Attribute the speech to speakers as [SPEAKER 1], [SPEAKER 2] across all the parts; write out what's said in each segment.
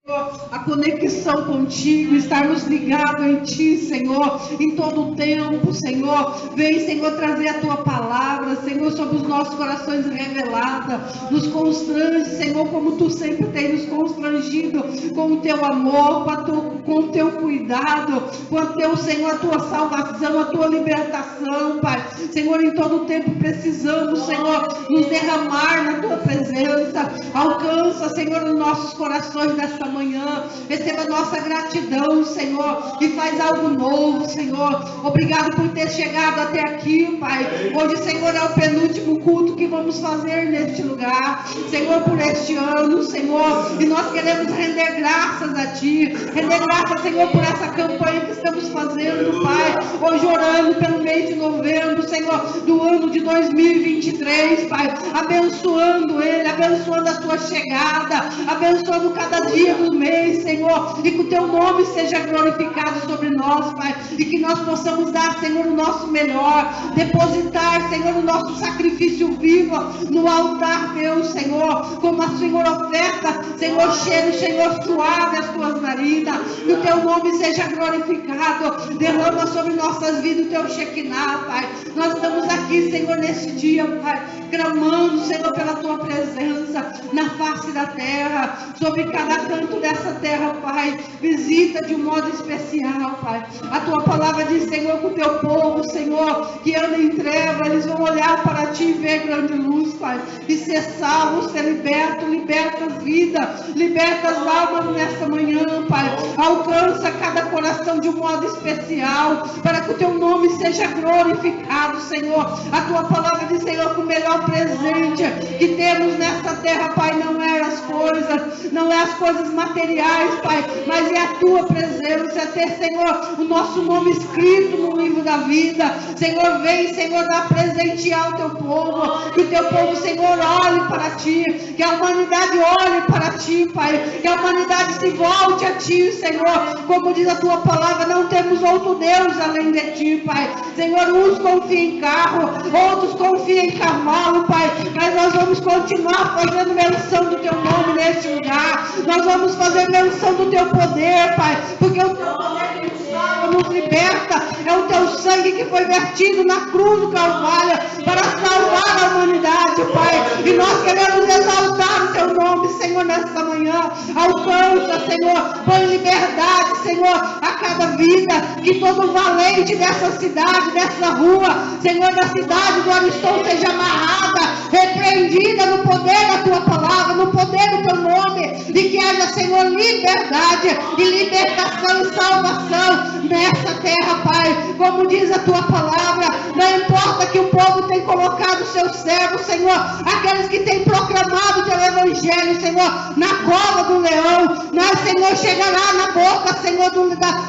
[SPEAKER 1] a conexão contigo, estarmos ligados em ti, Senhor, em todo o tempo, Senhor. Vem, Senhor, trazer a tua palavra, Senhor, sobre os nossos corações revelada. Nos constrange, Senhor, como tu sempre tem nos constrangido, com o teu amor, com o teu cuidado, com o teu, Senhor, a tua salvação, a tua libertação, Pai. Senhor, em todo o tempo precisamos, Senhor, nos derramar na tua presença. Alcança, Senhor, os nossos corações dessa manhã. Receba a nossa gratidão, Senhor, e faz algo novo, Senhor. Obrigado por ter chegado até aqui, Pai. Hoje, Senhor, é o penúltimo culto que vamos fazer neste lugar, Senhor, por este ano, Senhor, e nós queremos render graças a Ti, render graças, Senhor, por essa campanha que estamos fazendo, Pai. Hoje orando pelo mês de novembro, Senhor, do ano de 2023, Pai, abençoando ele, abençoando a sua chegada, abençoando cada dia do mês, Senhor, e que o teu nome seja glorificado sobre nós, Pai, e que nós possamos dar, Senhor, o nosso melhor, depositar, Senhor, o nosso sacrifício vivo no altar, Deus, Senhor, como a Senhor oferta, Senhor, cheiro, Senhor, suave as tuas narinas, que o teu nome seja glorificado, derrama sobre nossas vidas o teu Shekinah, Pai. Nós estamos aqui, Senhor, neste dia, Pai, clamando, Senhor, pela tua presença na face da terra, sobre cada canto dessa terra, Pai. Visita de um modo especial, Pai. A tua palavra diz, Senhor, que o teu povo, Senhor, que anda em treva, eles vão olhar para ti e ver grande luz, Pai, e ser salvo, ser liberto, liberta as vidas, liberta as almas nessa manhã, Pai. Alcança cada coração de um modo especial, para que o teu nome seja glorificado, Senhor. A tua palavra diz, Senhor, que o melhor presente que temos nesta terra, Pai, não é as coisas, não é as coisas materiais, Pai, mas é a tua presença, é ter, Senhor, o nosso nome escrito no livro da vida. Senhor, vem, Senhor, dar presentear o teu povo, que o teu povo, Senhor, olhe para ti, que a humanidade olhe para ti, Pai, que a humanidade se volte a ti, Senhor, como diz a tua palavra, não temos outro Deus além de ti, Pai. Senhor, uns confiam em carro, outros confiam em cavalo, Pai, mas nós vamos continuar fazendo menção do teu nome neste lugar, nós vamos fazer menção do teu poder, Pai, porque o teu poder nos salva, nos liberta, é o teu sangue que foi vertido na cruz do Calvário para salvar a humanidade, Pai, e nós queremos exaltar o teu nome, Senhor, nesta manhã. Alcança, Senhor, põe liberdade, Senhor, a cada vida, que todo valente dessa cidade, dessa rua, Senhor, da cidade do Ariston seja amarrada, repreendida no poder da tua palavra, no poder do teu nome, e que haja, Senhor, liberdade e libertação e salvação nessa terra, Pai, como diz a tua palavra. Não importa que o povo tem colocado seus servos, Senhor, aqueles que têm proclamado o teu evangelho, Senhor, na cova do leão, nós, Senhor, chegará na boca, Senhor,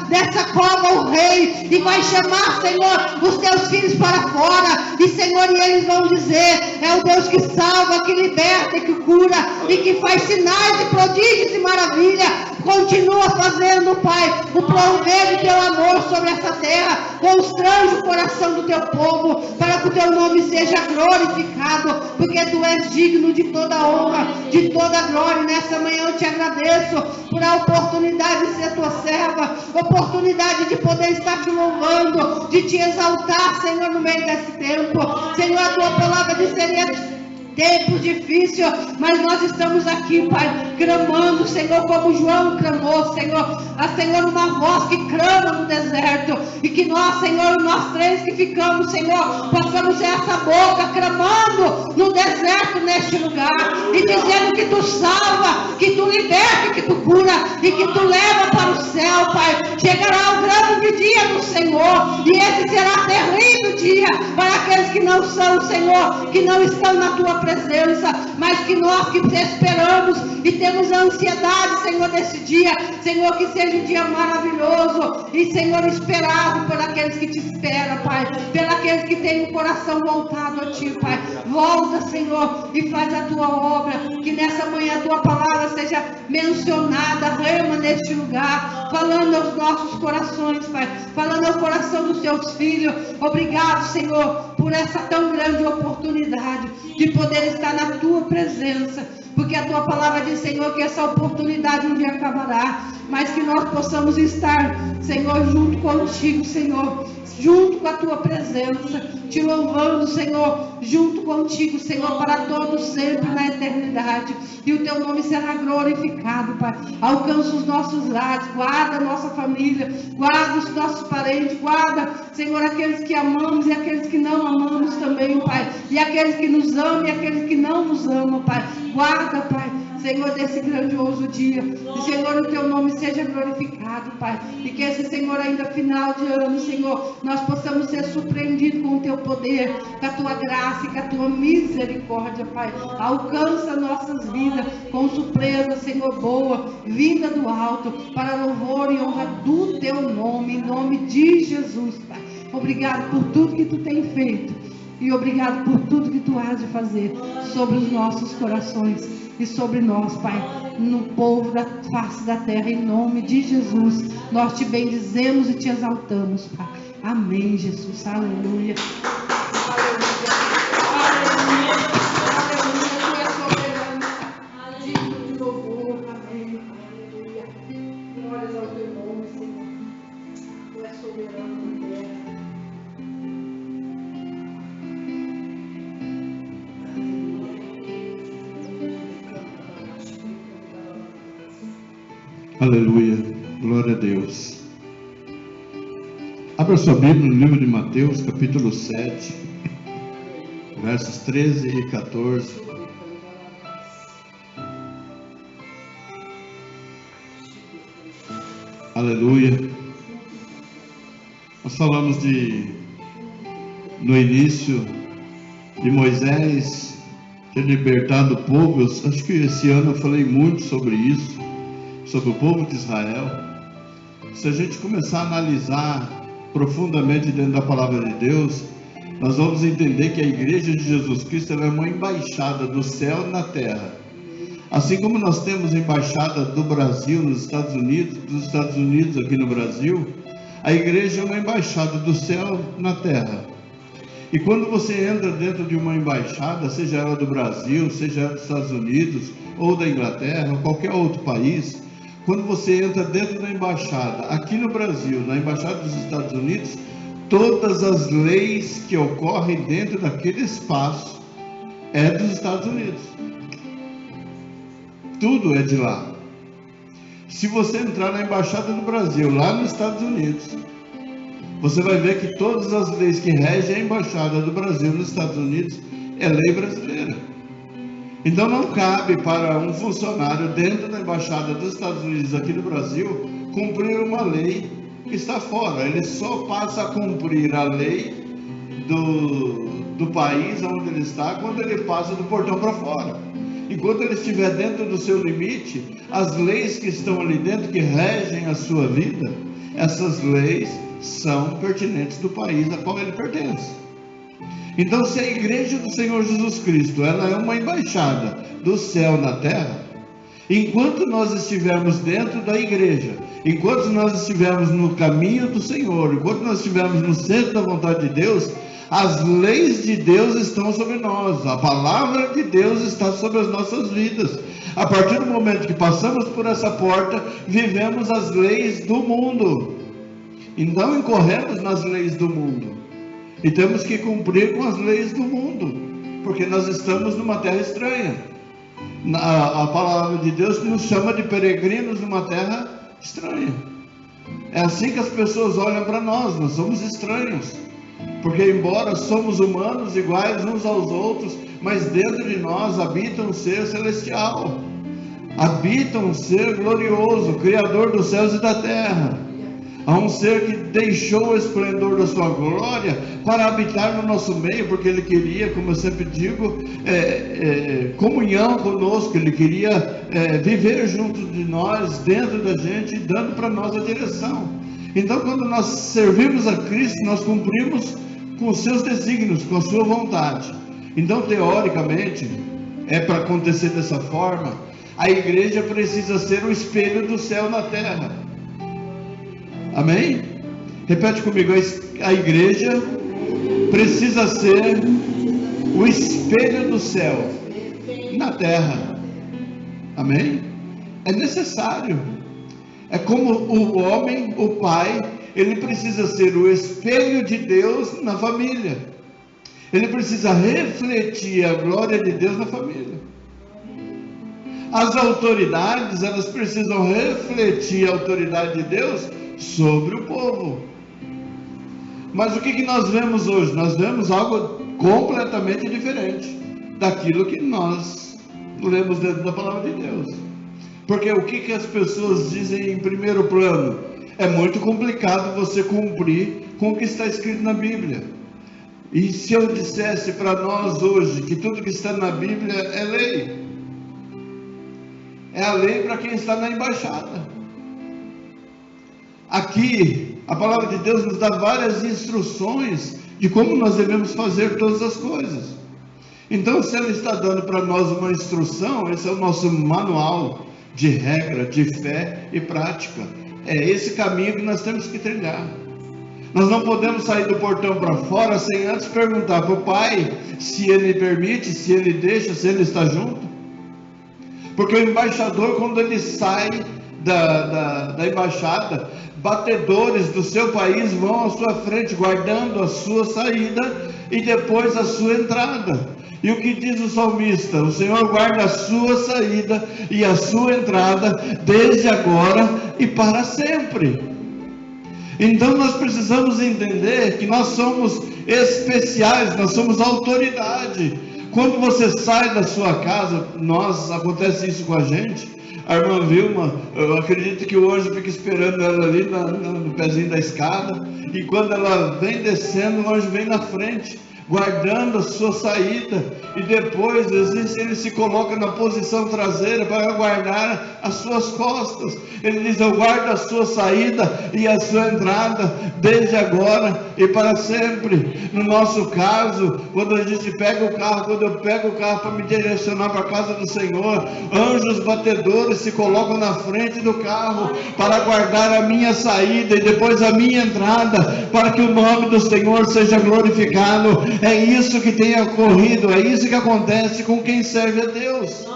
[SPEAKER 1] dessa cova o rei, e vai chamar, Senhor, os teus filhos para fora, e, Senhor, e eles vão dizer, é o Deus que salva, que liberta e que cura, e que faz sinais e prodígios e maravilha. Continua fazendo, Pai, o prover do teu amor sobre essa terra, constrange o coração do teu povo, para que o teu nome seja glorificado, porque tu és digno de toda honra, de toda glória. Nessa manhã eu te agradeço por a oportunidade de ser tua serva, oportunidade de poder estar te louvando, de te exaltar, Senhor, no meio desse tempo. Senhor, a tua palavra diz, seria tempo difícil, mas nós estamos aqui, Pai, clamando, Senhor, como João clamou, Senhor, Senhor, uma voz que clama no deserto, e que nós, Senhor, nós três que ficamos, Senhor, possamos ser essa boca clamando no deserto, neste lugar, e dizendo que tu salva, que tu liberta, que tu cura, e que tu leva para o céu, Pai. Chegará o grande dia do Senhor, e esse será terrível dia para aqueles que não são, Senhor, que não estão na tua presença, mas que nós que esperamos e temos a ansiedade, Senhor, desse dia, Senhor, que seja um dia maravilhoso e, Senhor, esperado por aqueles que te esperam, Pai, por aqueles que têm o coração voltado a ti, Pai. Volta, Senhor, e faz a tua obra, que nessa manhã a tua palavra seja mencionada, rema neste lugar, falando aos nossos corações, Pai, falando ao coração dos teus filhos. Obrigado, Senhor, por essa tão grande oportunidade de poder estar na tua presença, porque a tua palavra diz, Senhor, que essa oportunidade um dia acabará, mas que nós possamos estar, Senhor, junto contigo, Senhor, junto com a tua presença, te louvando, Senhor, junto contigo, Senhor, para todos sempre na eternidade, e o teu nome será glorificado, Pai. Alcança os nossos lares, guarda a nossa família, guarda os nossos parentes, guarda, Senhor, aqueles que amamos e aqueles que não amamos também, Pai, e aqueles que nos amam e aqueles que não nos amam, Pai. Guarda, Pai, Senhor, desse grandioso dia, e Senhor, o teu nome seja glorificado, Pai, e que esse, Senhor, ainda final de ano, Senhor, nós possamos ser surpreendidos com o teu poder, com a tua graça e com a tua misericórdia, Pai. Alcança nossas vidas com surpresa, Senhor, boa, vinda do alto, para louvor e honra do teu nome, em nome de Jesus, Pai. Obrigado por tudo que tu tem feito, e obrigado por tudo que tu has de fazer sobre os nossos corações e sobre nós, Pai, no povo da face da terra, em nome de Jesus. Nós te bendizemos e te exaltamos, Pai. Amém, Jesus. Aleluia. Aleluia. Aleluia. Aleluia. Tu és soberano. Digno de louvor. Amém. Aleluia. Glórias ao teu nome, Senhor. Tu és soberano na terra.
[SPEAKER 2] Aleluia, glória a Deus. Abra sua Bíblia no livro de Mateus, capítulo 7, versos 13 e 14. Aleluia. Nós falamos no início de Moisés ter libertado o povo. Eu acho que esse ano eu falei muito sobre isso, sobre o povo de Israel. Se a gente começar a analisar profundamente dentro da palavra de Deus, nós vamos entender que a igreja de Jesus Cristo ela é uma embaixada do céu na terra. Assim como nós temos embaixada do Brasil nos Estados Unidos, dos Estados Unidos aqui no Brasil, a igreja é uma embaixada do céu na terra. E quando você entra dentro de uma embaixada, seja ela do Brasil, seja ela dos Estados Unidos, ou da Inglaterra, ou qualquer outro país, quando você entra dentro da embaixada, aqui no Brasil, na embaixada dos Estados Unidos, todas as leis que ocorrem dentro daquele espaço é dos Estados Unidos. Tudo é de lá. Se você entrar na embaixada do Brasil, lá nos Estados Unidos, você vai ver que todas as leis que regem a embaixada do Brasil nos Estados Unidos é lei brasileira. Então não cabe para um funcionário dentro da embaixada dos Estados Unidos aqui no Brasil cumprir uma lei que está fora. Ele só passa a cumprir a lei do país onde ele está quando ele passa do portão para fora. Enquanto ele estiver dentro do seu limite, as leis que estão ali dentro, que regem a sua vida, essas leis são pertinentes do país a qual ele pertence. Então, se a igreja do Senhor Jesus Cristo, ela é uma embaixada do céu na terra, enquanto nós estivermos dentro da igreja, enquanto nós estivermos no caminho do Senhor, enquanto nós estivermos no centro da vontade de Deus, as leis de Deus estão sobre nós, a palavra de Deus está sobre as nossas vidas. A partir do momento que passamos por essa porta, vivemos as leis do mundo, e não incorremos nas leis do mundo, e temos que cumprir com as leis do mundo, porque nós estamos numa terra estranha. A palavra de Deus nos chama de peregrinos numa terra estranha. É assim que as pessoas olham para nós, nós somos estranhos, porque embora somos humanos iguais uns aos outros, mas dentro de nós habita um ser celestial, habita um ser glorioso, Criador dos céus e da terra. Há um ser que deixou o esplendor da sua glória para habitar no nosso meio, porque Ele queria, como eu sempre digo, comunhão conosco. Ele queria viver junto de nós, dentro da gente, dando para nós a direção. Então, quando nós servimos a Cristo, nós cumprimos com os seus desígnios, com a sua vontade. Então, teoricamente, é para acontecer dessa forma, a igreja precisa ser o espelho do céu na terra. Amém? Repete comigo, a igreja precisa ser o espelho do céu na terra. Amém? É necessário. É como o homem, o pai, ele precisa ser o espelho de Deus na família. Ele precisa refletir a glória de Deus na família. As autoridades, elas precisam refletir a autoridade de Deus sobre o povo. Mas o que nós vemos hoje? Nós vemos algo completamente diferente daquilo que nós lemos dentro da palavra de Deus. Porque o que as pessoas dizem em primeiro plano? É muito complicado você cumprir com o que está escrito na Bíblia. E se eu dissesse para nós hoje que tudo que está na Bíblia é lei? É a lei para quem está na embaixada. Aqui, a palavra de Deus nos dá várias instruções de como nós devemos fazer todas as coisas. Então, se ela está dando para nós uma instrução, esse é o nosso manual de regra, de fé e prática. É esse caminho que nós temos que trilhar. Nós não podemos sair do portão para fora sem antes perguntar para o Pai se Ele permite, se Ele deixa, se Ele está junto. Porque o embaixador, quando ele sai da embaixada, batedores do seu país vão à sua frente, guardando a sua saída e depois a sua entrada. E o que diz o salmista? O Senhor guarda a sua saída e a sua entrada, desde agora e para sempre. Então nós precisamos entender que nós somos especiais, nós somos autoridade. Quando você sai da sua casa, acontece isso com a gente. A irmã Vilma, eu acredito que o anjo fica esperando ela ali no pezinho da escada, e quando ela vem descendo, o anjo vem na frente, guardando a sua saída, e depois ele se coloca na posição traseira para guardar as suas costas. Ele diz: eu guardo a sua saída e a sua entrada, desde agora e para sempre. No nosso caso, quando a gente pega o carro, quando eu pego o carro para me direcionar para a casa do Senhor, anjos batedores se colocam na frente do carro para guardar a minha saída e depois a minha entrada, para que o nome do Senhor seja glorificado. É isso que tem ocorrido, é isso que acontece com quem serve a Deus.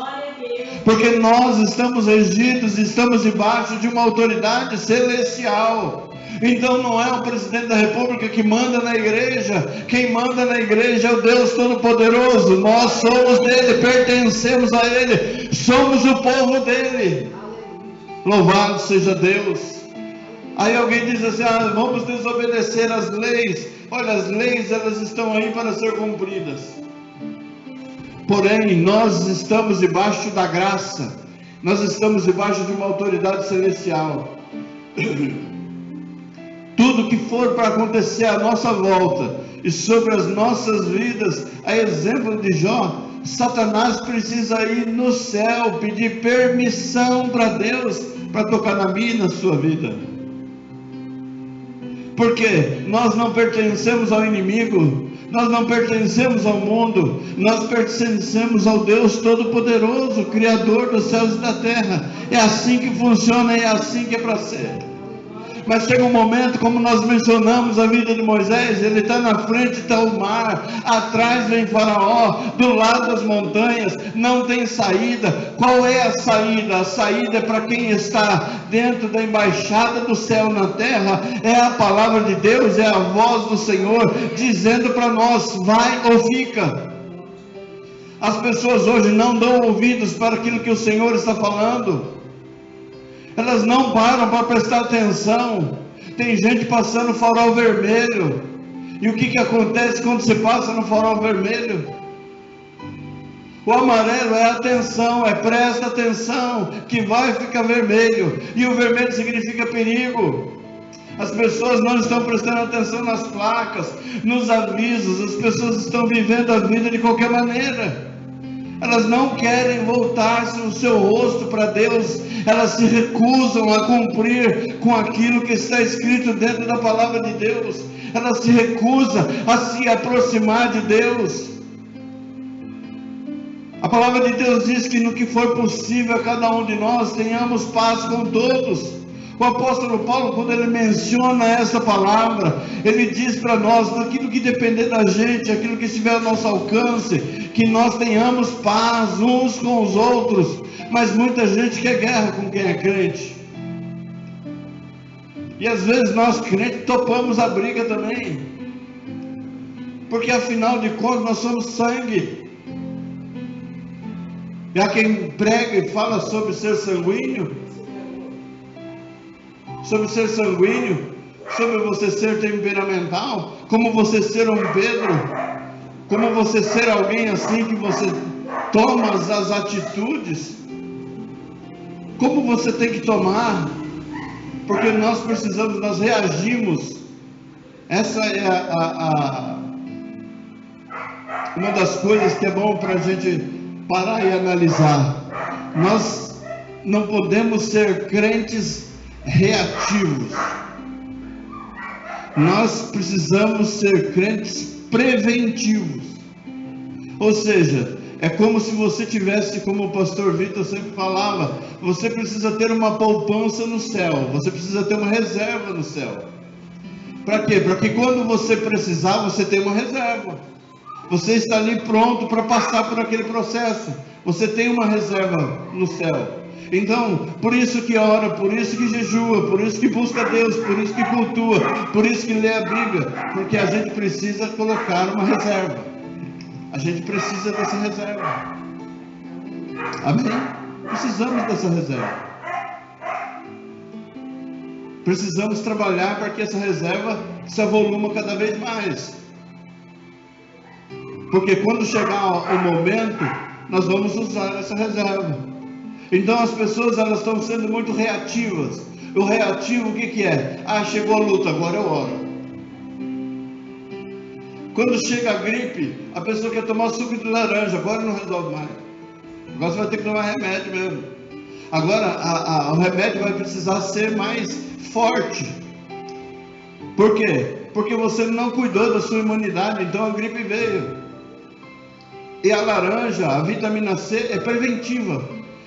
[SPEAKER 2] Porque nós estamos regidos, estamos debaixo de uma autoridade celestial. Então não é o presidente da república que manda na igreja. Quem manda na igreja é o Deus Todo-Poderoso. Nós somos dele, pertencemos a ele, somos o povo dele. Louvado seja Deus. Aí alguém diz assim: vamos desobedecer as leis. Olha, as leis, elas estão aí para ser cumpridas. Porém, nós estamos debaixo da graça. Nós estamos debaixo de uma autoridade celestial. Tudo que for para acontecer à nossa volta e sobre as nossas vidas, a exemplo de Jó, Satanás precisa ir no céu pedir permissão para Deus para tocar na minha e na sua vida. Porque nós não pertencemos ao inimigo, nós não pertencemos ao mundo, nós pertencemos ao Deus Todo-Poderoso, Criador dos céus e da terra. É assim que funciona e é assim que é para ser. Mas chega um momento, como nós mencionamos a vida de Moisés, ele está na frente, está o mar, atrás vem Faraó, do lado das montanhas, não tem saída. Qual é a saída? A saída é para quem está dentro da embaixada do céu na terra, é a palavra de Deus, é a voz do Senhor, dizendo para nós: vai ou fica. As pessoas hoje não dão ouvidos para aquilo que o Senhor está falando. Elas não param para prestar atenção. Tem gente passando farol vermelho. E o que acontece quando se passa no farol vermelho? O amarelo é atenção, é presta atenção, que vai ficar vermelho. E o vermelho significa perigo. As pessoas não estão prestando atenção nas placas, nos avisos. As pessoas estão vivendo a vida de qualquer maneira. Elas não querem voltar-se o seu rosto para Deus. Elas se recusam a cumprir com aquilo que está escrito dentro da palavra de Deus. Elas se recusam a se aproximar de Deus. A palavra de Deus diz que no que for possível a cada um de nós tenhamos paz com todos. O apóstolo Paulo, quando ele menciona essa palavra, ele diz para nós, naquilo que depender da gente, aquilo que estiver ao nosso alcance, que nós tenhamos paz uns com os outros. Mas muita gente quer guerra com quem é crente. E às vezes nós crentes topamos a briga também. Porque afinal de contas nós somos sangue. E há quem prega e fala sobre ser sanguíneo. Sobre ser sanguíneo. Sobre você ser temperamental. Como você ser um Pedro. Como você ser alguém assim que você toma as atitudes. Como você tem que tomar. Porque nós precisamos, nós reagimos. Essa é uma das coisas que é bom para a gente parar e analisar. Nós não podemos ser crentes reativos. Nós precisamos ser crentes preventivos. Ou seja, é como se você tivesse, como o pastor Vitor sempre falava, você precisa ter uma poupança no céu, você precisa ter uma reserva no céu. Para quê? Para que quando você precisar, você tenha uma reserva. Você está ali pronto para passar por aquele processo. Você tem uma reserva no céu. Então, por isso que ora, por isso que jejua, por isso que busca Deus, por isso que cultua, por isso que lê a Bíblia, porque a gente precisa colocar uma reserva. A gente precisa dessa reserva. Amém? Precisamos dessa reserva. Precisamos trabalhar para que essa reserva se avoluma cada vez mais. Porque quando chegar o momento, nós vamos usar essa reserva. Então as pessoas, elas estão sendo muito reativas. O reativo, o que é? Ah, chegou a luta, agora eu oro. Quando chega a gripe, a pessoa quer tomar suco de laranja, agora não resolve mais. Agora você vai ter que tomar remédio mesmo. Agora o remédio vai precisar ser mais forte. Por quê? Porque você não cuidou da sua imunidade, então a gripe veio. E a laranja, a vitamina C é preventiva.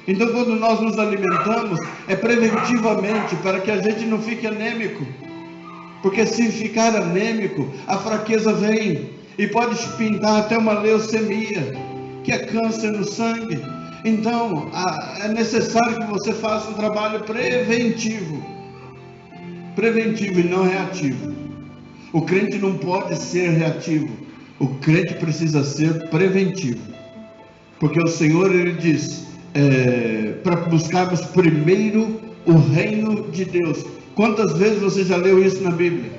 [SPEAKER 2] Então quando nós nos alimentamos, é preventivamente, para que a gente não fique anêmico. Porque se ficar anêmico, a fraqueza vem e pode pintar até uma leucemia, que é câncer no sangue. Então, é necessário que você faça um trabalho preventivo. Preventivo e não reativo. O crente não pode ser reativo. O crente precisa ser preventivo. Porque o Senhor, Ele diz, para buscarmos primeiro o reino de Deus. Quantas vezes você já leu isso na Bíblia?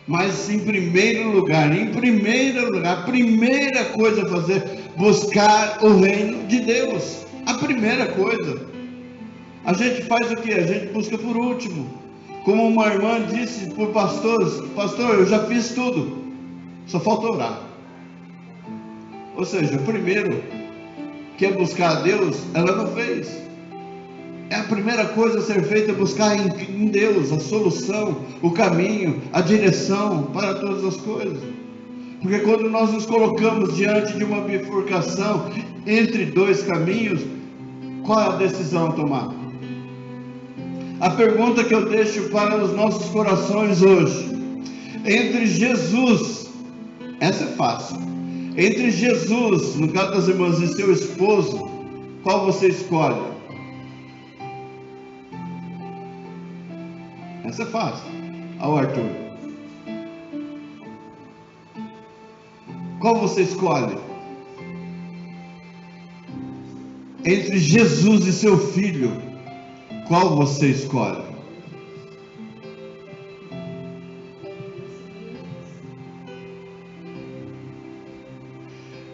[SPEAKER 2] Mas em primeiro lugar, a primeira coisa a fazer, buscar o reino de Deus. A primeira coisa. A gente faz o que? A gente busca por último. Como uma irmã disse para o pastor: pastor, eu já fiz tudo, só falta orar. Ou seja, o primeiro que é buscar a Deus, ela não fez. É a primeira coisa a ser feita, é buscar em Deus a solução, o caminho, a direção para todas as coisas. Porque quando nós nos colocamos diante de uma bifurcação entre dois caminhos, qual é a decisão a tomar? A pergunta que eu deixo para os nossos corações hoje: entre Jesus, essa é fácil, entre Jesus, no caso das irmãs, e seu esposo, qual você escolhe? Essa é fácil. Ao Arthur, qual você escolhe? Entre Jesus e seu filho, qual você escolhe?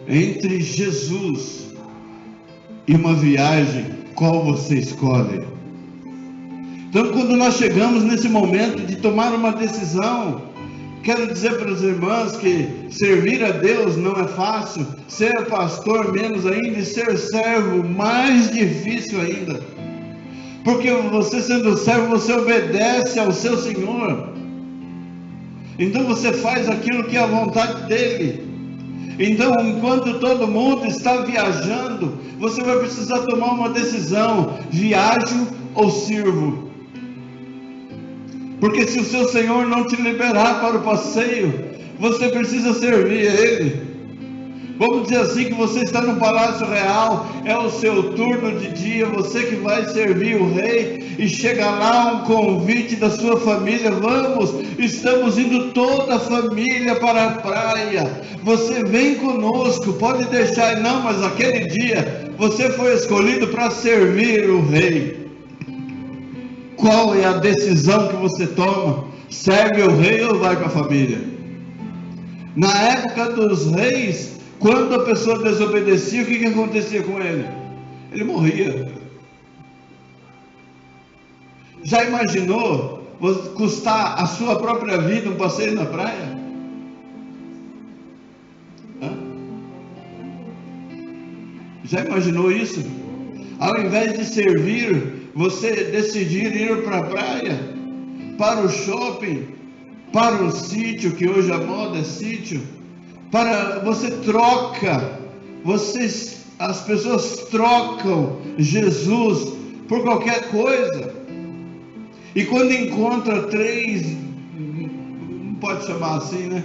[SPEAKER 2] Entre Jesus e uma viagem, qual você escolhe? Então, quando nós chegamos nesse momento de tomar uma decisão, quero dizer para as irmãs que servir a Deus não é fácil, ser pastor menos ainda, e ser servo mais difícil ainda. Porque você sendo servo, você obedece ao seu Senhor. Então você faz aquilo que é a vontade dEle. Então, enquanto todo mundo está viajando, você vai precisar tomar uma decisão: viajo ou sirvo? Porque se o seu Senhor não te liberar para o passeio, você precisa servir a Ele. Vamos dizer assim, que você está no Palácio Real, é o seu turno de dia, você que vai servir o rei, e chega lá um convite da sua família: vamos, estamos indo toda a família para a praia, você vem conosco, pode deixar. Não, mas aquele dia você foi escolhido para servir o rei. Qual é a decisão que você toma? Serve o rei ou vai com a família? Na época dos reis, quando a pessoa desobedecia, o que acontecia com ele? Ele morria. Já imaginou custar a sua própria vida um passeio na praia? Já imaginou isso? Ao invés de servir, você decidir ir para a praia, para o shopping, para o sítio, que hoje a moda é sítio, você troca, as pessoas trocam Jesus por qualquer coisa. E quando encontra não pode chamar assim, né?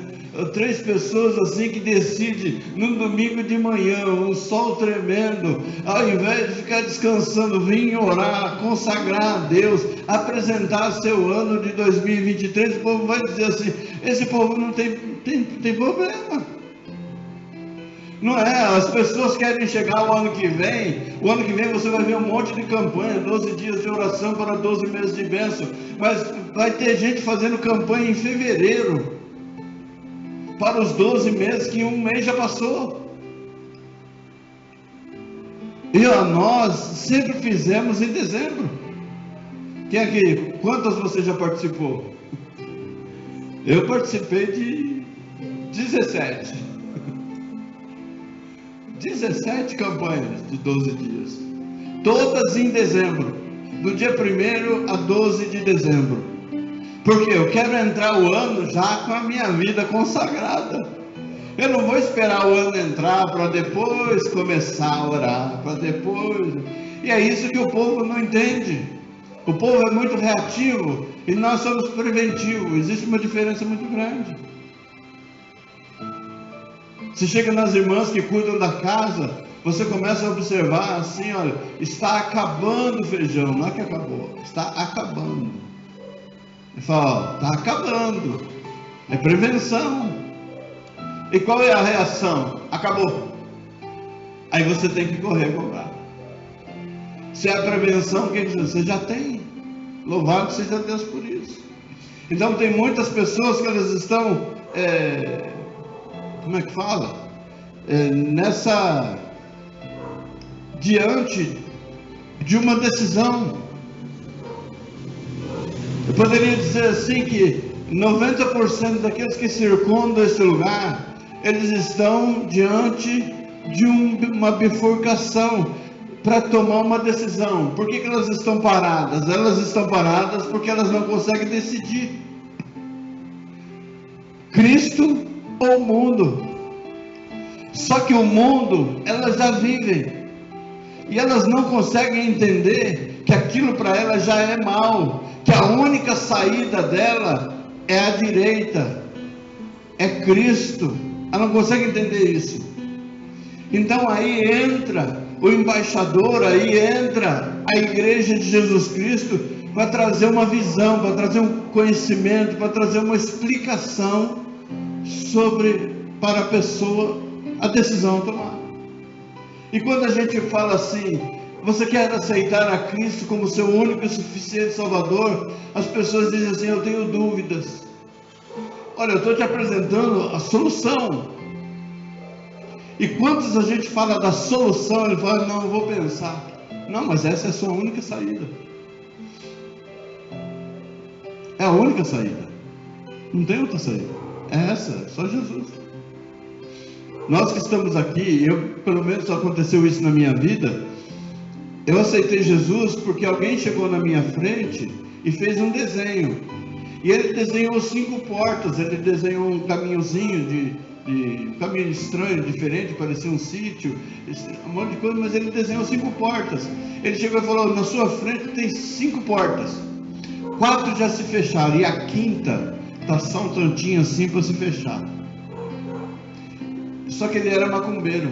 [SPEAKER 2] 3 pessoas assim que decidem, num domingo de manhã, um sol tremendo, ao invés de ficar descansando, vir orar, consagrar a Deus, apresentar seu ano de 2023, o povo vai dizer assim: esse povo não tem problema. Não é? As pessoas querem chegar o ano que vem você vai ver um monte de campanha, 12 dias de oração para 12 meses de bênção, mas vai ter gente fazendo campanha em fevereiro, para os 12 meses, que um mês já passou. E nós sempre fizemos em dezembro. Quem aqui, quantas você já participou? Eu participei de 17 campanhas de 12 dias, todas em dezembro, do dia 1º a 12 de dezembro, porque eu quero entrar o ano já com a minha vida consagrada. Eu não vou esperar o ano entrar para depois começar a orar, e é isso que o povo não entende. O povo é muito reativo e nós somos preventivos. Existe uma diferença muito grande. Você chega nas irmãs que cuidam da casa, você começa a observar assim: olha, está acabando o feijão. Não é que acabou, está acabando. Ele fala: está acabando, é prevenção. E qual é a reação? Acabou. Aí você tem que correr a comprar. Se é a prevenção, o que você já tem? Louvado seja Deus por isso. Então tem muitas pessoas que elas estão como é que fala? Diante de uma decisão. Eu poderia dizer assim que 90% daqueles que circundam esse lugar, eles estão diante de uma bifurcação para tomar uma decisão. Por que elas estão paradas? Elas estão paradas porque elas não conseguem decidir. Cristo ou o mundo? Só que o mundo, elas já vivem, e elas não conseguem entender que aquilo para elas já é mal, que a única saída dela é a direita, é Cristo. Ela não consegue entender isso. Então aí entra o embaixador, aí entra a igreja de Jesus Cristo para trazer uma visão, para trazer um conhecimento, para trazer uma explicação para a pessoa a decisão a tomar. E quando a gente fala assim: você quer aceitar a Cristo como seu único e suficiente Salvador? As pessoas dizem assim: eu tenho dúvidas. Olha, eu estou te apresentando a solução. E quantos a gente fala da solução, ele fala: não, eu vou pensar. Não, mas essa é a sua única saída. É a única saída. Não tem outra saída. É essa, só Jesus. Nós que estamos aqui, pelo menos aconteceu isso na minha vida. Eu aceitei Jesus porque alguém chegou na minha frente e fez um desenho. E ele desenhou 5 portas, ele desenhou um caminhozinho um caminho estranho, diferente, parecia um sítio, um monte de coisa, mas ele desenhou 5 portas. Ele chegou e falou: na sua frente tem 5 portas, 4 já se fecharam, e a 5ª está só um tantinho assim para se fechar. só que ele era macumbeiro.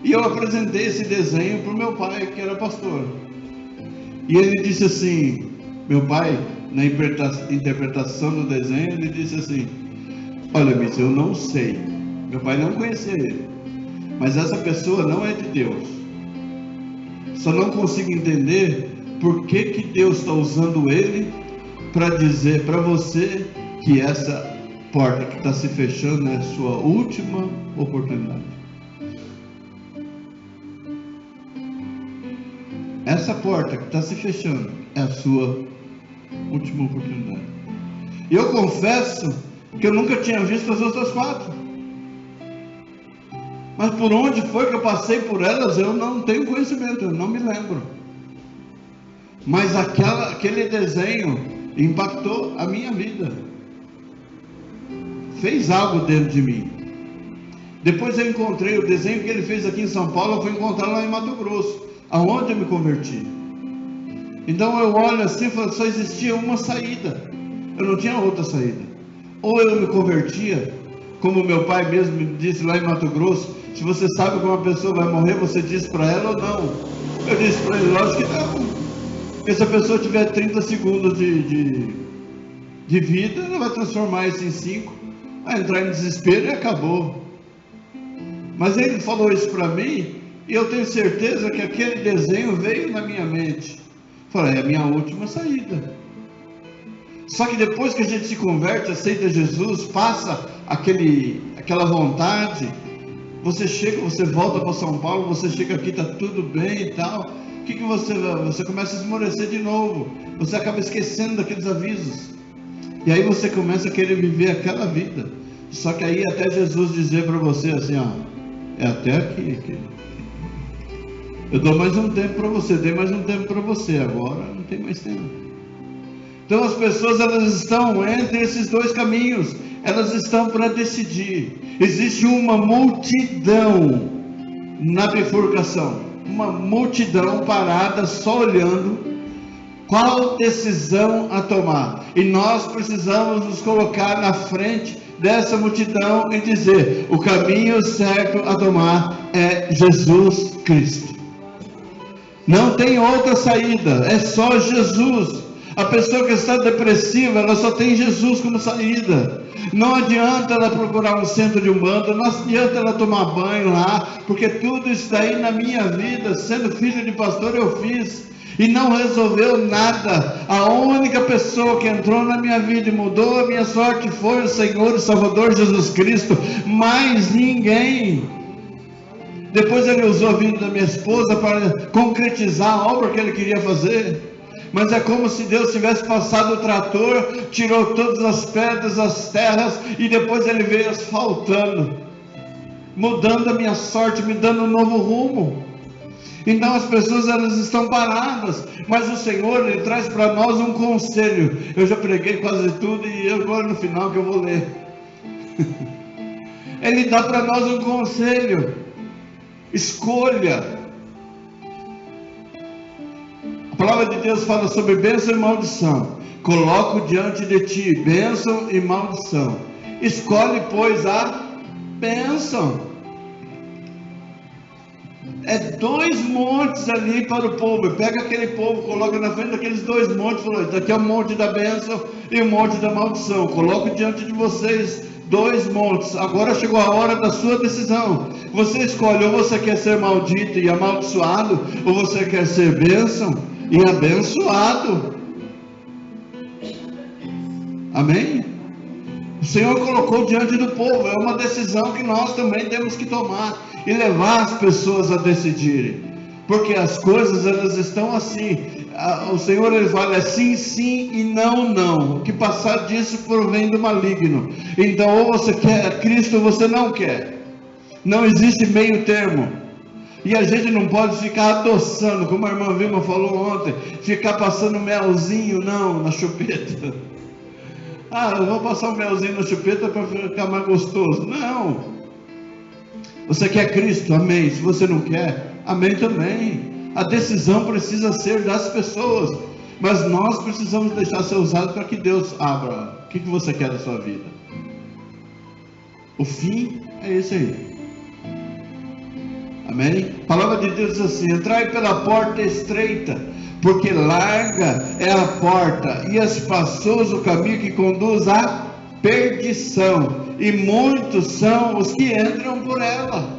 [SPEAKER 2] E eu apresentei esse desenho para o meu pai, que era pastor. E ele disse assim, meu pai, na interpretação do desenho, ele disse assim: olha, Miss, eu não sei. Meu pai não conhecia ele, mas essa pessoa não é de Deus. Só não consigo entender por que Deus está usando ele para dizer para você que essa porta que está se fechando é a sua última oportunidade. Essa porta que está se fechando é a sua última oportunidade. E eu confesso que eu nunca tinha visto as outras 4. Mas por onde foi que eu passei por elas, eu não tenho conhecimento, eu não me lembro. Mas aquele desenho impactou a minha vida. Fez algo dentro de mim. Depois eu encontrei o desenho que ele fez aqui em São Paulo, eu fui encontrar lá em Mato Grosso, aonde eu me converti. Então eu olho assim e falo, só existia uma saída. Eu não tinha outra saída. Ou eu me convertia, como meu pai mesmo me disse lá em Mato Grosso, se você sabe que uma pessoa vai morrer, você diz para ela ou não? Eu disse para ele, lógico que não. Porque se a pessoa tiver 30 segundos de vida, ela vai transformar isso em 5, vai entrar em desespero e acabou. Mas ele falou isso para mim, e eu tenho certeza que aquele desenho veio na minha mente. Falei, é a minha última saída. Só que depois que a gente se converte, aceita Jesus, passa aquela vontade, você chega, você volta para São Paulo, você chega aqui, está tudo bem e tal. O que você começa a esmorecer de novo, você acaba esquecendo daqueles avisos, e aí você começa a querer viver aquela vida. Só que aí até Jesus dizer para você assim, ó, é até aqui. Eu dou mais um tempo para você, dei mais um tempo para você, agora não tem mais tempo. Então as pessoas, elas estão entre esses 2 caminhos, elas estão para decidir. Existe uma multidão na bifurcação, uma multidão parada só olhando qual decisão a tomar, e nós precisamos nos colocar na frente dessa multidão e dizer, o caminho certo a tomar é Jesus Cristo. Não tem outra saída, é só Jesus. A pessoa que está depressiva, ela só tem Jesus como saída. Não adianta ela procurar um centro de umbanda, não adianta ela tomar banho lá, porque tudo isso daí na minha vida, sendo filho de pastor, eu fiz, e não resolveu nada. A única pessoa que entrou na minha vida e mudou a minha sorte foi o Senhor e Salvador Jesus Cristo, mais ninguém. Depois ele usou a vida da minha esposa para concretizar a obra que ele queria fazer. Mas é como se Deus tivesse passado o trator, tirou todas as pedras, as terras, e depois ele veio asfaltando, mudando a minha sorte, me dando um novo rumo. Então as pessoas, elas estão paradas, mas o Senhor, ele traz para nós um conselho. Eu já preguei quase tudo, e agora no final que eu vou ler. Ele dá para nós um conselho: escolha. A palavra de Deus fala sobre bênção e maldição. Coloco diante de ti bênção e maldição. Escolhe, pois, a bênção. É 2 montes ali para o povo. Pega aquele povo, coloca na frente daqueles 2 montes. Falou, isso aqui é o monte da bênção e o monte da maldição. Coloco diante de vocês 2 montes. Agora chegou a hora da sua decisão. Você escolhe, ou você quer ser maldito e amaldiçoado, ou você quer ser bênção e abençoado. Amém? O Senhor colocou diante do povo. É uma decisão que nós também temos que tomar e levar as pessoas a decidirem, porque as coisas, elas estão assim. O Senhor, ele fala sim, sim e não, não. O que passar disso provém do maligno. Então, ou você quer Cristo ou você não quer. Não existe meio termo. E a gente não pode ficar adoçando, como a irmã Vilma falou ontem, ficar passando melzinho, não, na chupeta. Eu vou passar um melzinho na chupeta para ficar mais gostoso. Não. Você quer Cristo? Amém. Se você não quer, amém também. A decisão precisa ser das pessoas, mas nós precisamos deixar ser usado para que Deus abra. O que você quer da sua vida? O fim é esse aí. Amém? A palavra de Deus diz assim: entrai pela porta estreita, porque larga é a porta e espaçoso o caminho que conduz à perdição, e muitos são os que entram por ela.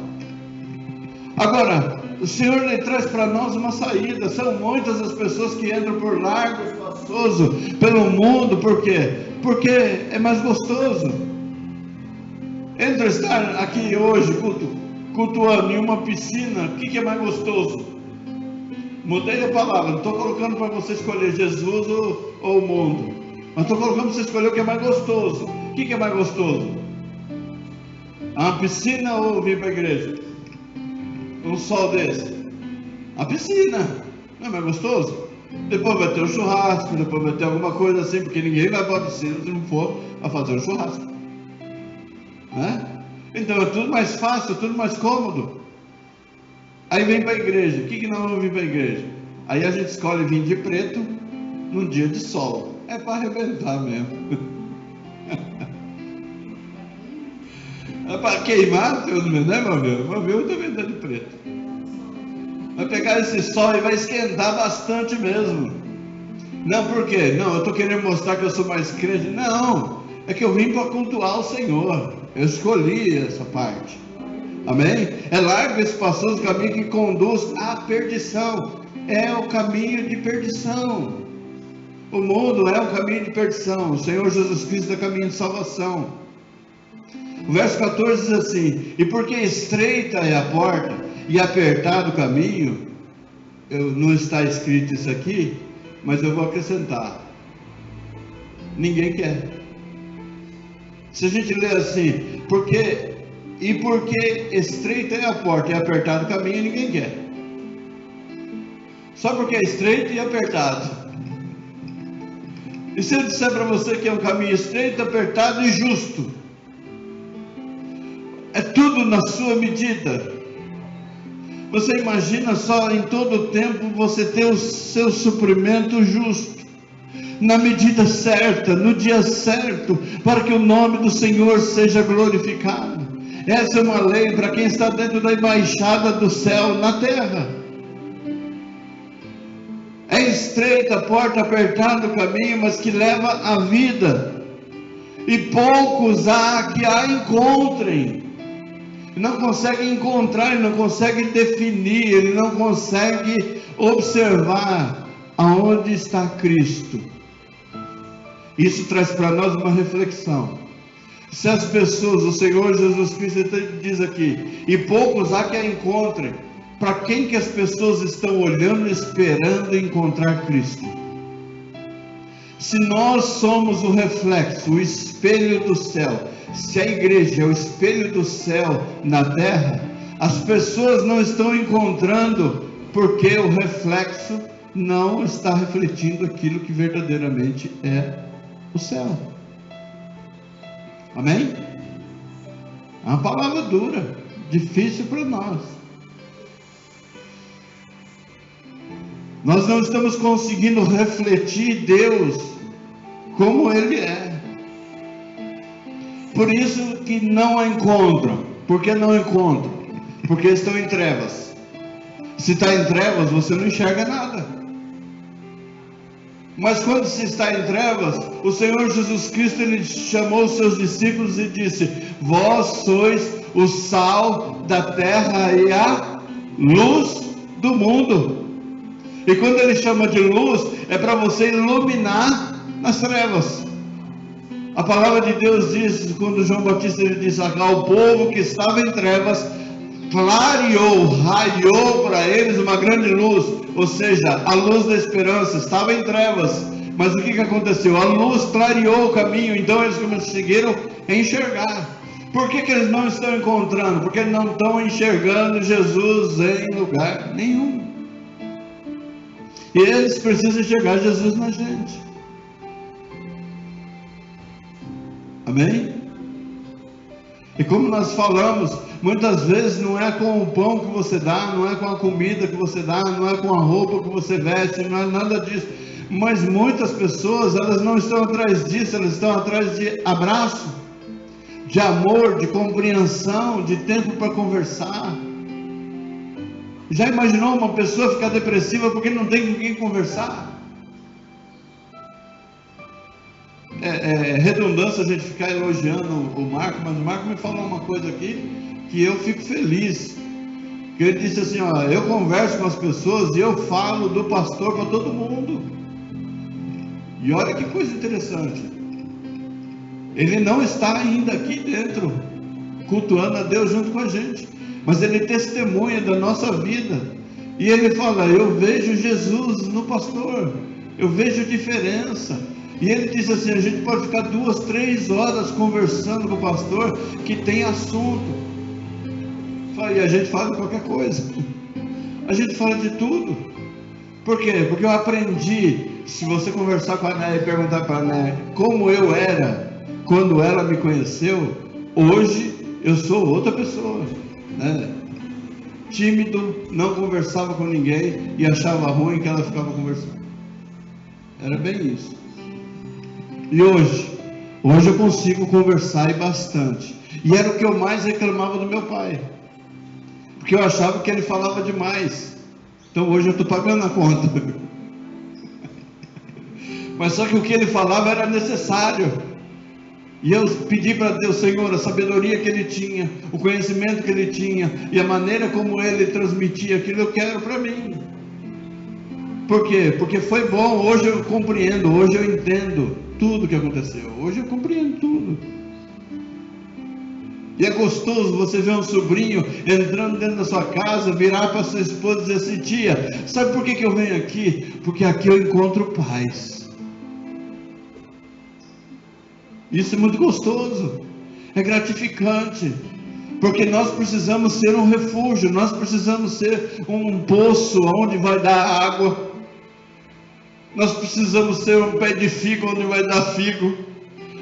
[SPEAKER 2] Agora, o Senhor lhe traz para nós uma saída. São muitas as pessoas que entram por largo, espaçoso, pelo mundo. Por quê? Porque é mais gostoso. Entre estar aqui hoje cultuando em uma piscina, o que é mais gostoso? Mudei a palavra, não estou colocando para você escolher Jesus ou o mundo, mas estou colocando para você escolher o que é mais gostoso. O que é mais gostoso? A piscina ou vir para a igreja? Um sol desse? A piscina, não é mais gostoso? Depois vai ter um churrasco, depois vai ter alguma coisa assim, porque ninguém vai para a piscina se não for a fazer um churrasco, né? Então é tudo mais fácil, tudo mais cômodo. Aí vem para a igreja. O que nós vamos vir para a igreja? Aí a gente escolhe vir de preto num dia de sol. É para arrebentar mesmo. É para queimar, né, meu Deus também está de preto. Vai pegar esse sol e vai esquentar bastante mesmo. Não, por quê? Não, eu estou querendo mostrar que eu sou mais crente. Não, é que eu vim para cultuar o Senhor. Eu escolhi essa parte. Amém? É largo e espaçoso o caminho que conduz à perdição. É o caminho de perdição. O mundo é o caminho de perdição. O Senhor Jesus Cristo é o caminho de salvação. O verso 14 diz assim: e porque estreita é a porta e apertado o caminho, não está escrito isso aqui, mas eu vou acrescentar: ninguém quer. Se a gente ler assim, porque estreita é a porta e apertado o caminho, ninguém quer. Só porque é estreito e apertado. E se eu disser para você que é um caminho estreito, apertado e justo, é tudo na sua medida. Você imagina só, em todo o tempo você ter o seu suprimento justo, na medida certa, no dia certo, para que o nome do Senhor seja glorificado. Essa é uma lei para quem está dentro da embaixada do céu na terra. É estreita a porta, apertado o caminho, mas que leva à vida, e poucos há que a encontrem. Não consegue encontrar, ele não consegue definir, ele não consegue observar aonde está Cristo. Isso traz para nós uma reflexão. Se as pessoas, o Senhor Jesus Cristo diz aqui, e poucos há que a encontrem, para quem que as pessoas estão olhando e esperando encontrar Cristo? Se nós somos o reflexo, o espelho do céu, se a igreja é o espelho do céu na terra, as pessoas não estão encontrando, porque o reflexo não está refletindo aquilo que verdadeiramente é o céu. Amém? É uma palavra dura, difícil para nós. Nós não estamos conseguindo refletir Deus como Ele é. Por isso que não a encontram. Por que não encontram? Porque estão em trevas. Se está em trevas, você não enxerga nada. Mas quando se está em trevas, o Senhor Jesus Cristo, Ele chamou os seus discípulos e disse: vós sois o sal da terra e a luz do mundo. E quando Ele chama de luz, é para você iluminar nas trevas. A palavra de Deus diz, quando João Batista ele diz: ao povo que estava em trevas, clareou, raiou para eles uma grande luz. Ou seja, a luz da esperança. Estava em trevas, mas o que aconteceu? A luz clareou o caminho, então eles conseguiram enxergar. Por que eles não estão encontrando? Porque eles não estão enxergando Jesus em lugar nenhum. E eles precisam enxergar Jesus na gente. Amém? E como nós falamos, muitas vezes não é com o pão que você dá, não é com a comida que você dá, não é com a roupa que você veste, não é nada disso. Mas muitas pessoas, elas não estão atrás disso, elas estão atrás de abraço. de amor, de compreensão, de tempo para conversar. Já imaginou uma pessoa ficar depressiva porque não tem com quem conversar? É redundância a gente ficar elogiando o Marco, mas o Marco me falou uma coisa aqui que eu fico feliz. Que ele disse assim, ó, eu converso com as pessoas e eu falo do pastor para todo mundo. E olha que coisa interessante. Ele não está ainda aqui dentro, cultuando a Deus junto com a gente, mas ele testemunha da nossa vida. E ele fala, eu vejo Jesus no pastor, eu vejo diferença. E ele disse assim, a gente pode ficar 2, 3 horas conversando com o pastor, que tem assunto. E a gente fala de qualquer coisa. A gente fala de tudo. Por quê? Porque eu aprendi, se você conversar com a Né e perguntar para a Né como eu era quando ela me conheceu, hoje eu sou outra pessoa, né? Tímido, não conversava com ninguém e achava ruim que ela ficava conversando. Era bem isso. E hoje eu consigo conversar e bastante. E era o que eu mais reclamava do meu pai, porque eu achava que ele falava demais. Então hoje eu estou pagando a conta. Mas só que o que ele falava era necessário. E eu pedi para Deus, Senhor, a sabedoria que ele tinha, o conhecimento que ele tinha e a maneira como ele transmitia aquilo, eu quero para mim. Por quê? Porque foi bom. Hoje eu compreendo, hoje eu entendo tudo que aconteceu. Hoje eu compreendo tudo. E é gostoso você ver um sobrinho entrando dentro da sua casa, virar para sua esposa e dizer assim, tia, sabe por que eu venho aqui? Porque aqui eu encontro paz. Isso é muito gostoso, é gratificante, porque nós precisamos ser um refúgio, nós precisamos ser um poço onde vai dar água, nós precisamos ser um pé de figo onde vai dar figo,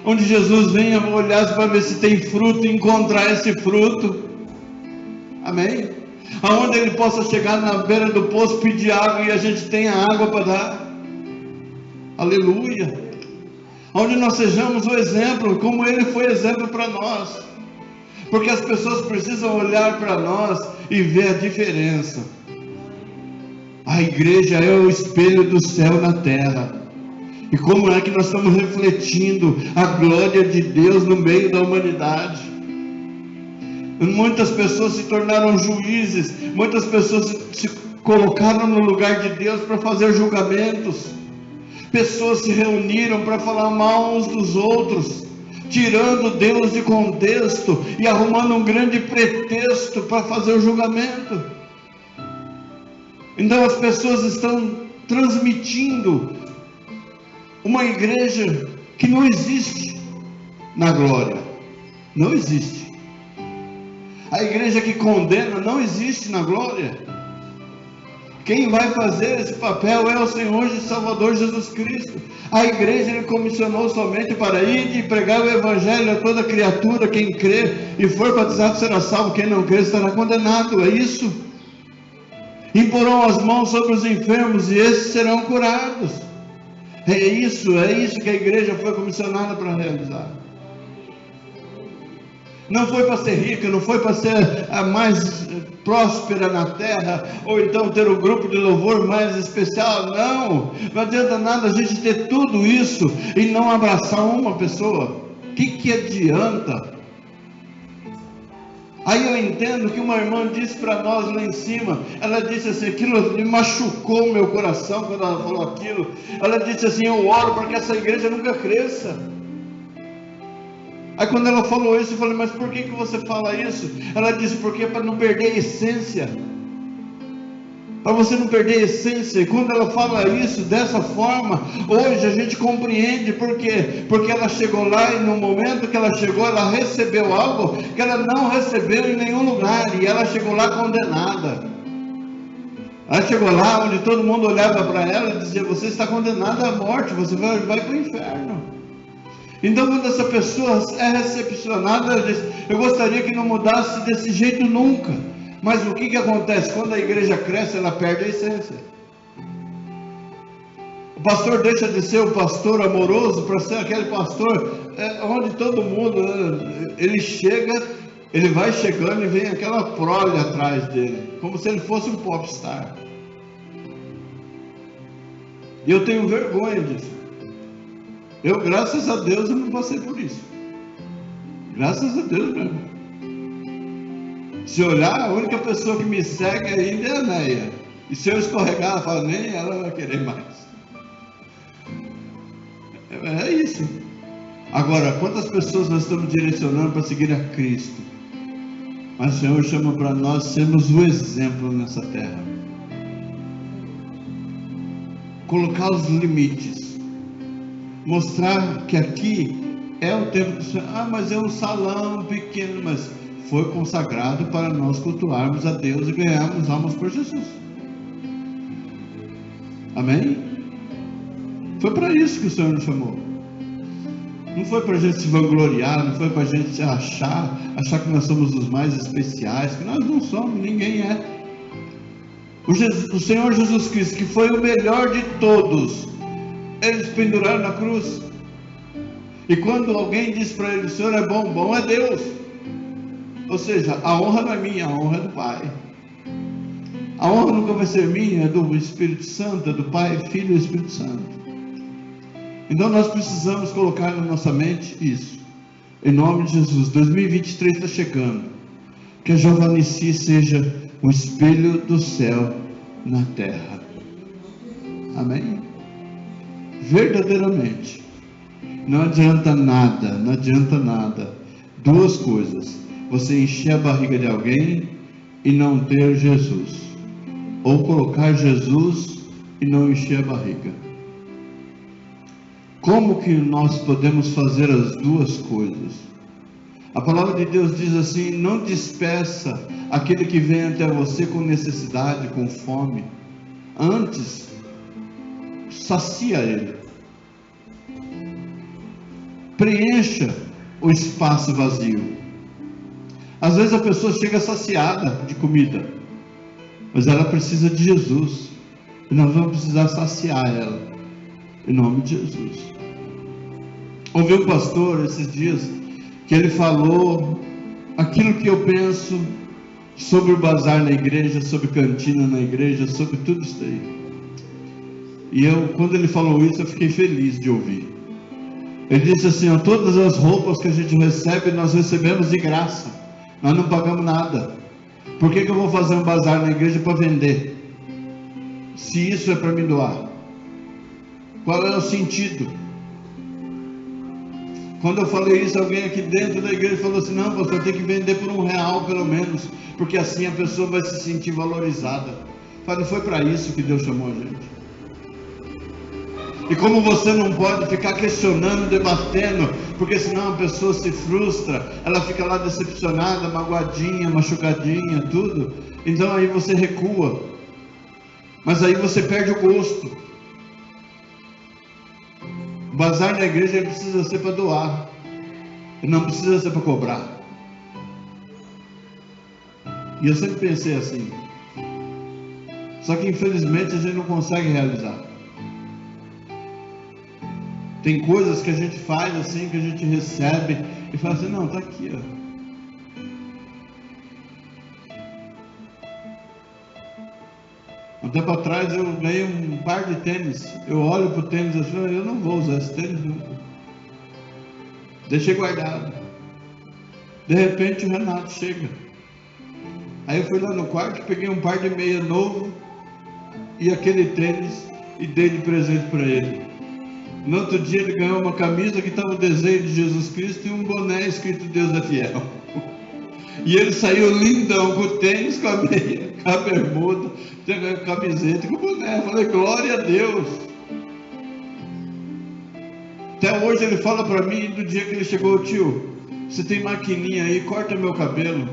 [SPEAKER 2] onde Jesus venha olhar para ver se tem fruto e encontrar esse fruto, amém? Aonde ele possa chegar na beira do poço, pedir água e a gente tenha água para dar, aleluia. Onde nós sejamos o exemplo, como ele foi exemplo para nós, porque as pessoas precisam olhar para nós e ver a diferença. A igreja é o espelho do céu na terra, e como é que nós estamos refletindo a glória de Deus no meio da humanidade? Muitas pessoas se tornaram juízes, muitas pessoas se colocaram no lugar de Deus para fazer julgamentos. Pessoas se reuniram para falar mal uns dos outros, tirando Deus de contexto e arrumando um grande pretexto para fazer o julgamento. Então as pessoas estão transmitindo uma igreja que não existe na glória. Não existe. A igreja que condena não existe na glória. Quem vai fazer esse papel é o Senhor e Salvador Jesus Cristo. A igreja ele comissionou somente para ir e pregar o evangelho a toda criatura. Quem crê e for batizado será salvo, quem não crê estará condenado. É isso. Imporão as mãos sobre os enfermos e esses serão curados. É isso que a igreja foi comissionada para realizar. Não foi para ser rica, não foi para ser a mais próspera na terra, ou então ter o grupo de louvor mais especial. Não adianta nada a gente ter tudo isso e não abraçar uma pessoa. O que adianta? Aí eu entendo que uma irmã disse para nós lá em cima, ela disse assim, aquilo me machucou meu coração quando ela falou aquilo. Ela disse assim, eu oro para que essa igreja nunca cresça. Aí quando ela falou isso, eu falei, mas por que você fala isso? Ela disse, porque é para não perder a essência. Para você não perder a essência. E quando ela fala isso dessa forma, hoje a gente compreende por quê? Porque ela chegou lá e no momento que ela chegou, ela recebeu algo que ela não recebeu em nenhum lugar. E ela chegou lá condenada. Ela chegou lá onde todo mundo olhava para ela e dizia, você está condenada à morte, você vai para o inferno. Então quando essa pessoa é recepcionada, ela diz, eu gostaria que não mudasse desse jeito nunca. Mas o que acontece? Quando a igreja cresce, ela perde a essência. O pastor deixa de ser o pastor amoroso para ser aquele pastor onde todo mundo, ele chega, ele vai chegando e vem aquela prole atrás dele, como se ele fosse um popstar. E eu tenho vergonha disso. Eu, graças a Deus, eu não passei por isso. Graças a Deus mesmo. Se olhar, a única pessoa que me segue ainda é a Neia. E se eu escorregar, ela fala, nem ela vai querer mais. É isso. Agora, quantas pessoas nós estamos direcionando para seguir a Cristo? Mas o Senhor chama para nós sermos o exemplo nessa terra. Colocar os limites. Mostrar que aqui é o templo do Senhor. Mas é um salão pequeno, mas foi consagrado para nós cultuarmos a Deus e ganharmos almas por Jesus. Amém? Foi para isso que o Senhor nos chamou. Não foi para a gente se vangloriar, não foi para a gente achar que nós somos os mais especiais, que nós não somos, ninguém é. O Senhor Jesus Cristo, que foi o melhor de todos, eles penduraram na cruz. E quando alguém diz para ele, o Senhor é bom, bom é Deus. Ou seja, a honra não é minha, a honra é do Pai. A honra nunca vai ser minha, é do Espírito Santo, é do Pai, Filho e Espírito Santo. Então nós precisamos colocar na nossa mente isso. Em nome de Jesus, 2023 está chegando. Que a Giovanici seja o espelho do céu na terra. Amém? Verdadeiramente. Não adianta nada. Duas coisas. Você encher a barriga de alguém e não ter Jesus. Ou colocar Jesus e não encher a barriga. Como que nós podemos fazer as duas coisas? A palavra de Deus diz assim: não despeça aquele que vem até você com necessidade, com fome. Antes, sacia ele. Preencha o espaço vazio. Às vezes a pessoa chega saciada de comida, mas ela precisa de Jesus. E nós vamos precisar saciar ela, em nome de Jesus. Ouvi um pastor esses dias, que ele falou aquilo que eu penso sobre o bazar na igreja, sobre cantina na igreja, sobre tudo isso aí. E quando ele falou isso, eu fiquei feliz de ouvir. Ele disse assim: todas as roupas que a gente recebe, nós recebemos de graça, nós não pagamos nada. Por que eu vou fazer um bazar na igreja para vender, se isso é para me doar? Qual é o sentido? Quando eu falei isso, alguém aqui dentro da igreja falou assim: não, pastor, tem que vender por R$1 pelo menos, porque assim a pessoa vai se sentir valorizada. Eu falei, não foi para isso que Deus chamou a gente. E como você não pode ficar questionando, debatendo, porque senão a pessoa se frustra, ela fica lá decepcionada, magoadinha, machucadinha, tudo. Então aí você recua, mas aí você perde o gosto. O bazar na igreja precisa ser para doar, não precisa ser para cobrar. E eu sempre pensei assim, só que infelizmente a gente não consegue realizar. Tem coisas que a gente faz assim, que a gente recebe e fala assim: não, está aqui, ó. Um tempo atrás eu ganhei um par de tênis. Eu olho para o tênis e falo: eu não vou usar esse tênis nunca. Deixei guardado. De repente o Renato chega. Aí eu fui lá no quarto, peguei um par de meia novo e aquele tênis e dei de presente para ele. No outro dia ele ganhou uma camisa que estava o desenho de Jesus Cristo e um boné escrito Deus é fiel. E ele saiu lindão com o tênis, com a meia, com a bermuda, com a camiseta, com o boné. Eu falei: glória a Deus. Até hoje ele fala para mim, do dia que ele chegou: tio, você tem maquininha aí, corta meu cabelo.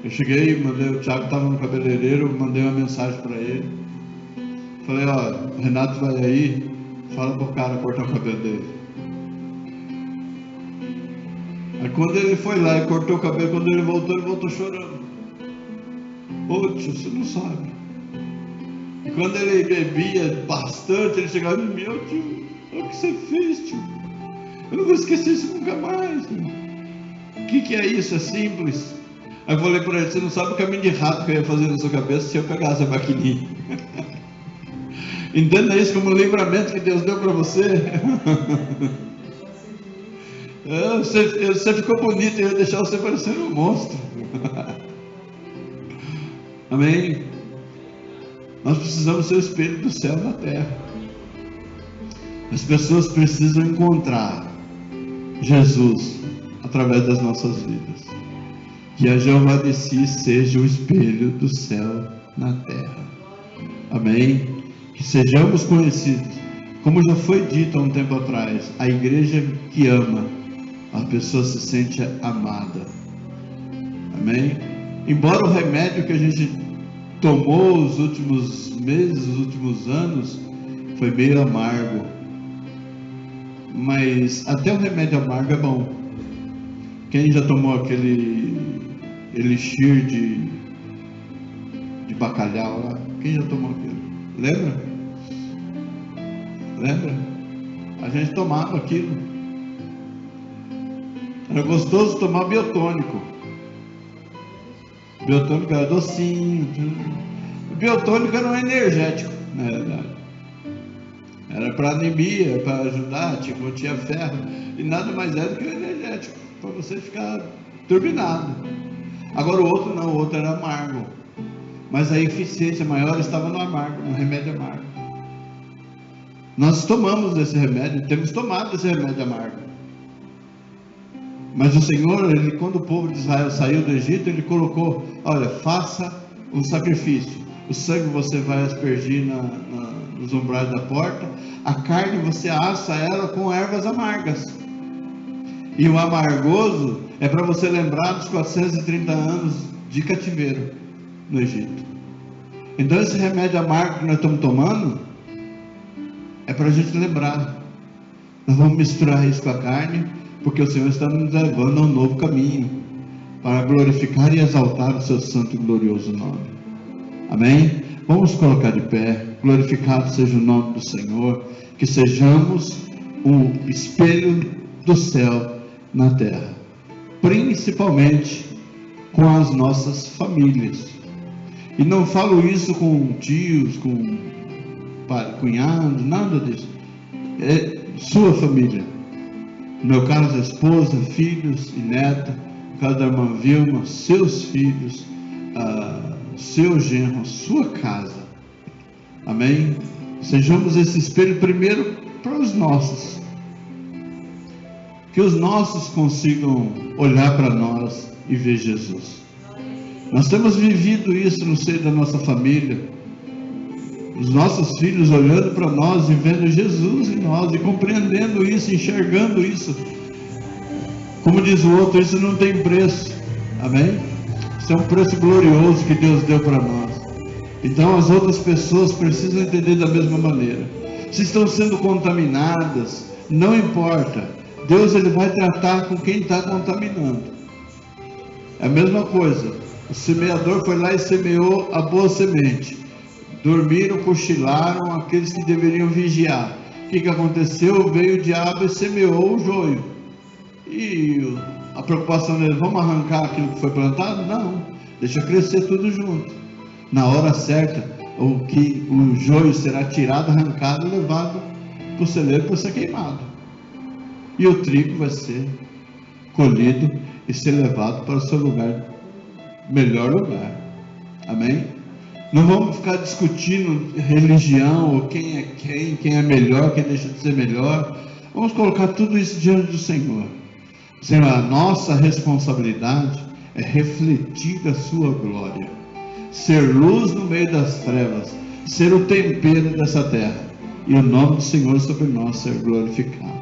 [SPEAKER 2] Eu cheguei, o Thiago estava no cabeleireiro, mandei uma mensagem para ele. Falei: ó, o Renato vai aí, fala pro cara cortar o cabelo dele. Aí quando ele foi lá e cortou o cabelo, quando ele voltou chorando. Ô tio, você não sabe. E quando ele bebia bastante, ele chegava: meu tio, olha o que você fez, tio. Eu não vou esquecer isso nunca mais. O que é isso? É simples. Aí eu falei para ele: você não sabe o caminho de rato que eu ia fazer na sua cabeça se eu pegasse a maquininha. Entenda isso como um livramento que Deus deu para você. Você ficou bonito, eu ia deixar você parecendo um monstro. Amém? Nós precisamos ser o espelho do céu na terra. As pessoas precisam encontrar Jesus através das nossas vidas. Que a Jeová de Si seja o espelho do céu na terra. Amém? Que sejamos conhecidos. Como já foi dito há um tempo atrás, a igreja que ama, a pessoa se sente amada. Amém? Embora o remédio que a gente tomou os últimos meses, os últimos anos, foi meio amargo, mas até o remédio amargo é bom. Quem já tomou aquele elixir de bacalhau lá? Quem já tomou aquilo? Lembra? A gente tomava aquilo. Era gostoso tomar biotônico. Biotônico era docinho. Biotônico era um energético, na verdade. Era para anemia, para ajudar, tipo, tinha ferro. E nada mais é do que um energético, para você ficar turbinado. Agora o outro não, o outro era amargo. Mas a eficiência maior estava no amargo, no remédio amargo. Nós tomamos esse remédio, temos tomado esse remédio amargo. Mas o Senhor, quando o povo de Israel saiu do Egito, Ele colocou: olha, faça um sacrifício. O sangue você vai aspergir nos umbrais da porta. A carne você assa ela com ervas amargas. E o amargoso é para você lembrar dos 430 anos de cativeiro no Egito. Então esse remédio amargo que nós estamos tomando é para a gente lembrar. Nós vamos misturar isso com a carne, porque o Senhor está nos levando a um novo caminho, para glorificar e exaltar o seu santo e glorioso nome. Amém? Vamos colocar de pé. Glorificado seja o nome do Senhor. Que sejamos o espelho do céu na terra, principalmente com as nossas famílias. E não falo isso com tios, com cunhados, nada disso. É sua família. No meu caso, a esposa, filhos e neta. No caso da irmã Vilma, seus filhos, seu genro, sua casa. Amém? Sejamos esse espelho primeiro para os nossos. Que os nossos consigam olhar para nós e ver Jesus. Nós temos vivido isso no seio da nossa família. Os nossos filhos olhando para nós e vendo Jesus em nós e compreendendo isso, enxergando isso. Como diz o outro, isso não tem preço. Amém? Isso é um preço glorioso que Deus deu para nós. Então as outras pessoas precisam entender da mesma maneira. Se estão sendo contaminadas, não importa. Deus ele vai tratar com quem está contaminando. É a mesma coisa. O semeador foi lá e semeou a boa semente. Dormiram, cochilaram aqueles que deveriam vigiar. O que aconteceu? Veio o diabo e semeou o joio. E a preocupação deles: vamos arrancar aquilo que foi plantado? Não, deixa crescer tudo junto. Na hora certa, o joio será tirado, arrancado e levado para o celeiro para ser queimado. E o trigo vai ser colhido e ser levado para o seu lugar, melhor lugar. Amém? Não vamos ficar discutindo religião, ou quem é melhor, quem deixa de ser melhor. Vamos colocar tudo isso diante do Senhor. Senhor, a nossa responsabilidade é refletir a sua glória, ser luz no meio das trevas, ser o tempero dessa terra, e o nome do Senhor sobre nós ser glorificado.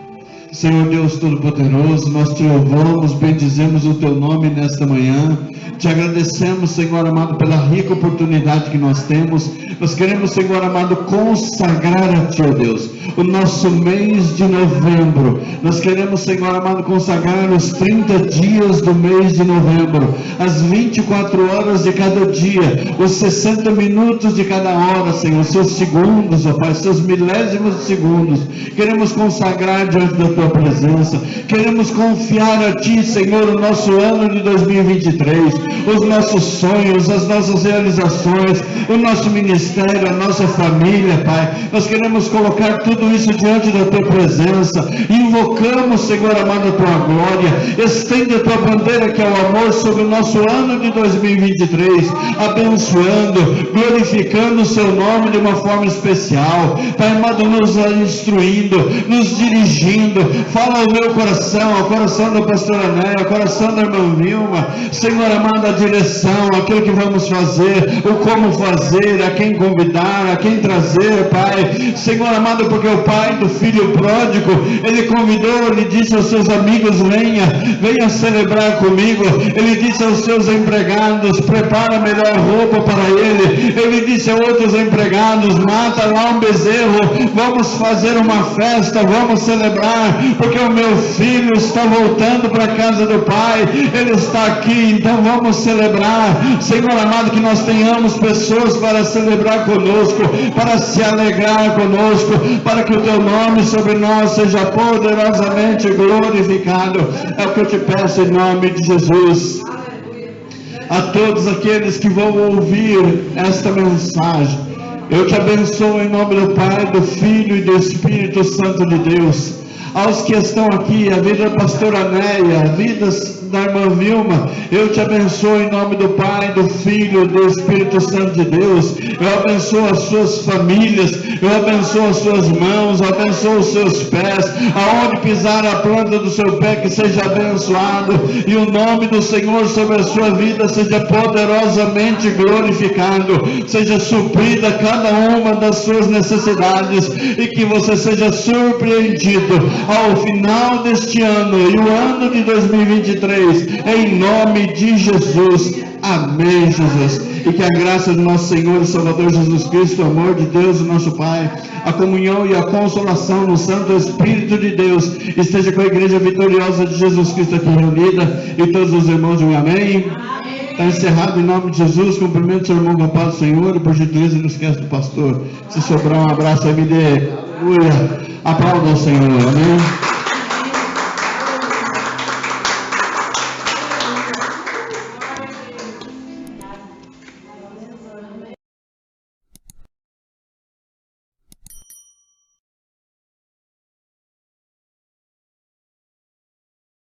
[SPEAKER 2] Senhor Deus Todo-Poderoso, nós te louvamos, bendizemos o teu nome nesta manhã. Te agradecemos, Senhor amado, pela rica oportunidade que nós temos. Nós queremos, Senhor amado, consagrar a Ti, ó Deus, o nosso mês de novembro. Nós queremos, Senhor amado, consagrar os 30 dias do mês de novembro, as 24 horas de cada dia, os 60 minutos de cada hora, Senhor, seus segundos, ó Pai, seus milésimos de segundos. Queremos consagrar diante do Tua presença. Queremos confiar a Ti, Senhor, o nosso ano de 2023, os nossos sonhos, as nossas realizações, o nosso ministério, a nossa família, Pai. Nós queremos colocar tudo isso diante da Tua presença. Invocamos, Senhor amado, a Tua glória. Estende a Tua bandeira, que é o amor, sobre o nosso ano de 2023, abençoando, glorificando o Seu nome de uma forma especial. Pai amado, nos instruindo, nos dirigindo. Fala ao meu coração, ao coração da pastora Néia, ao coração da irmã Vilma. Senhor amado, a direção, aquilo que vamos fazer, o como fazer, a quem convidar, a quem trazer, Pai. Senhor amado, porque o pai do filho pródigo, ele convidou, ele disse aos seus amigos: venha celebrar comigo. Ele disse aos seus empregados: prepara a melhor roupa para ele. Ele disse a outros empregados: mata lá um bezerro, vamos fazer uma festa, vamos celebrar, porque o meu filho está voltando para a casa do pai, ele está aqui, então vamos celebrar. Senhor amado, que nós tenhamos pessoas para celebrar conosco, para se alegrar conosco, para que o Teu nome sobre nós seja poderosamente glorificado. É o que eu te peço em nome de Jesus. A todos aqueles que vão ouvir esta mensagem, eu te abençoo em nome do Pai, do Filho e do Espírito Santo de Deus. Aos que estão aqui, a vida da pastora Néia, a vida da irmã Vilma, eu te abençoo em nome do Pai, do Filho e do Espírito Santo de Deus. Eu abençoo as suas famílias, eu abençoo as suas mãos, eu abençoo os seus pés, aonde pisar a planta do seu pé, que seja abençoado, e o nome do Senhor sobre a sua vida seja poderosamente glorificado, seja suprida cada uma das suas necessidades, e que você seja surpreendido ao final deste ano e o ano de 2023, em nome de Jesus. Amém, Jesus. E que a graça do nosso Senhor e Salvador Jesus Cristo, o amor de Deus, o nosso Pai, a comunhão e a consolação no Santo Espírito de Deus esteja com a igreja vitoriosa de Jesus Cristo aqui reunida, e todos os irmãos de um amém. Está encerrado em nome de Jesus. Cumprimento o seu irmão com a paz do Senhor, e por gentileza não esquece do pastor. Se sobrar um abraço aí, me dê. Aleluia. Aplauda o Senhor, amém.